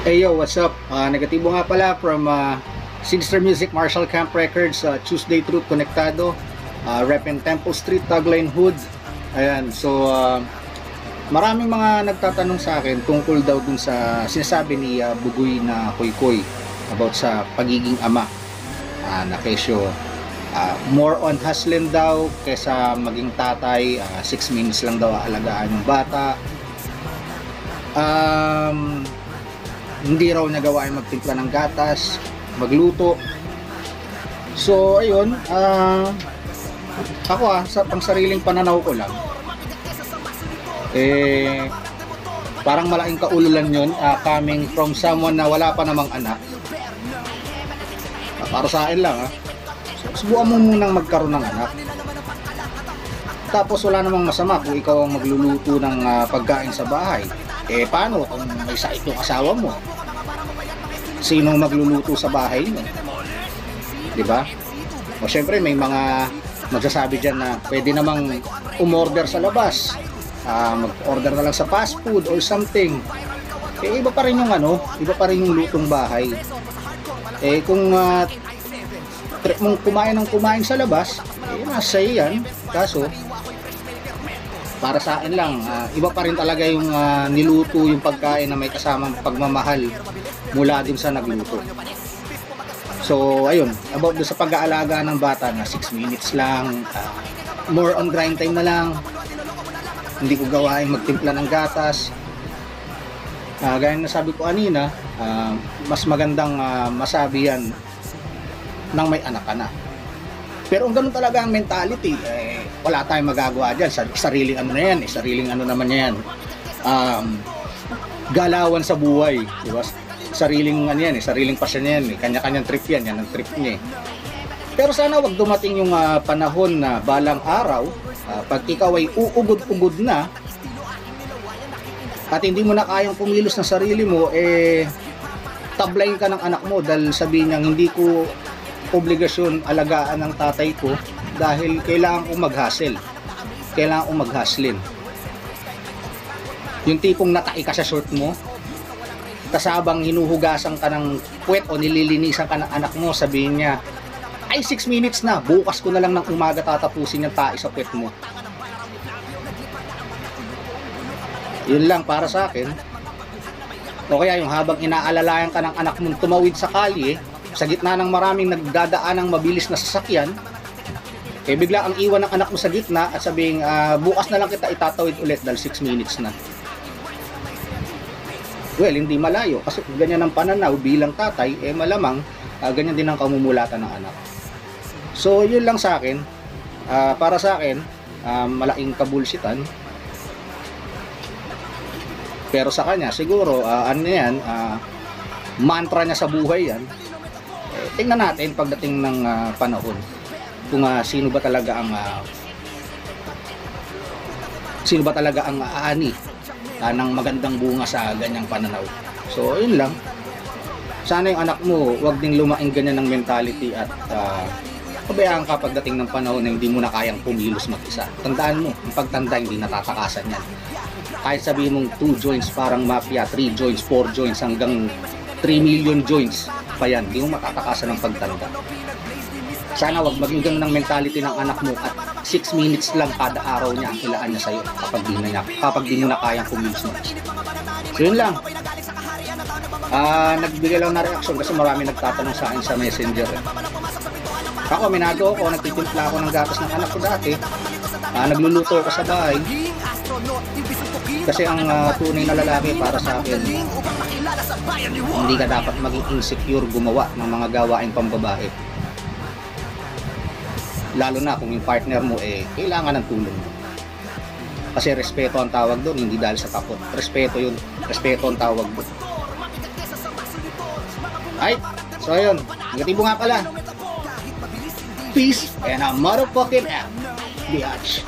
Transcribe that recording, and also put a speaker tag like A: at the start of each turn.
A: Hey yo, what's up? Negatibo nga pala from Sinister Music Marshall Camp Records, Tuesday Truth Konektado, Rep in Temple Street, Tagline Hood. Ayan, so maraming mga nagtatanong sa akin tungkol daw dun sa sinasabi ni Bugoy na Koykoy about sa pagiging ama na kesyo more on hustling daw kesa maging tatay. 6 minutes lang daw aalagaan yung bata. Hindi raw niya gawain magtimpla ng gatas, magluto. So ayun, ako sa pang sariling pananaw ko lang, parang malaking kaululan yun, coming from someone na wala pa namang anak. Para sa akin lang, subukan mo munang magkaroon ng anak, tapos wala namang masama kung ikaw ang magluluto ng pagkain sa bahay. Paano kung may sakit yung asawa mo? Sino magluluto sa bahay mo? Diba? O syempre may mga magsasabi dyan na pwede namang umorder sa labas, mag-order na lang sa fast food or something. Iba pa rin yung iba pa rin yung lutong bahay. Kung trip mong kumain sa labas, nasa yan. Kaso para sa akin lang, iba pa rin talaga yung niluto yung pagkain na may kasamang pagmamahal mula din sa nagluto. So ayun, about sa pag-aalaga ng bata na 6 minutes lang, more on grind time na lang, hindi ko gawain magtimpla ng gatas. Gaya na sabi ko kanina, mas magandang masabi yan nang may anak ka na. Pero kung ganun talaga ang mentality, wala tayong magagawa dyan. Sariling ano na yan, sariling ano naman yan. Galawan sa buhay, di ba? Sariling ano yan, sariling passion yan, kanya-kanyang trip yan ang trip niya. Pero sana wag dumating yung panahon na balang araw, pag ikaw ay uugod-ugod na at hindi mo na kayang pumilos ng sarili mo, tablayin ka ng anak mo dahil sabihin niya hindi ko obligasyon alagaan ng tatay ko dahil kailangan kong mag-hustle, kailangan kong mag-hustlin. Yung tipong nataki ka sa short mo, kasabang hinuhugasan ka ng puwet o nililinisan ka ng anak mo, sabihin niya, ay 6 minutes na, bukas ko na lang ng umaga tatapusin yung tae sa puwet mo. Yun lang para sa akin. O kaya yung habang inaalalayan ka ng anak mong tumawid sa kalye, sa gitna ng maraming nagdadaan ng mabilis na sasakyan, bigla ang iwan ng anak mo sa gitna at sabing bukas na lang kita itatawid ulit dahil 6 minutes na. Well, hindi malayo kasi ganyan ang pananaw bilang tatay, malamang ganyan din ang kamumulatan ng anak. So yun lang sa akin, para sa akin, malaking kabulsitan. Pero sa kanya siguro ano yan, mantra niya sa buhay yan. Tingnan natin pagdating ng panahon kung sino ba talaga ang aani ng magandang bunga sa ganyang pananaw. So yun lang, sana yung anak mo wag ding lumaing ganyan ng mentality at pabayaan ka pagdating ng panahon na hindi mo na kayang pumilos mag-isa. Tandaan mo, yung pagtanda hindi natatakasan yan. Kahit sabihin mong 2 joints parang mafia, 3 joints, 4 joints hanggang 3 million joints pa yan, hindi mo matatakasan ng pagtanda. Sana wag maging ganun ng mentality ng anak mo at 6 minutes lang kada araw niya ang ilaan niya sa'yo kapag di mo na kayang kumilos mo. So yun lang. Nagbigay lang na reaksyon kasi marami nagtatanong sa akin sa messenger. Ako, minado ako, nagtitimpla ako ng gatas ng anak ko dati. Nagluluto ako sa bahay. Kasi ang tunay na lalaki para sa akin, hindi ka dapat maging insecure gumawa ng mga gawain pambabae. Lalo na kung yung partner mo kailangan ng tulong mo. Kasi respeto ang tawag doon, hindi dahil sa takot. Respeto yun, respeto ang tawag doon. Ay, so ayun, negatibo nga pala. Peace and a motherfucking out, biatch.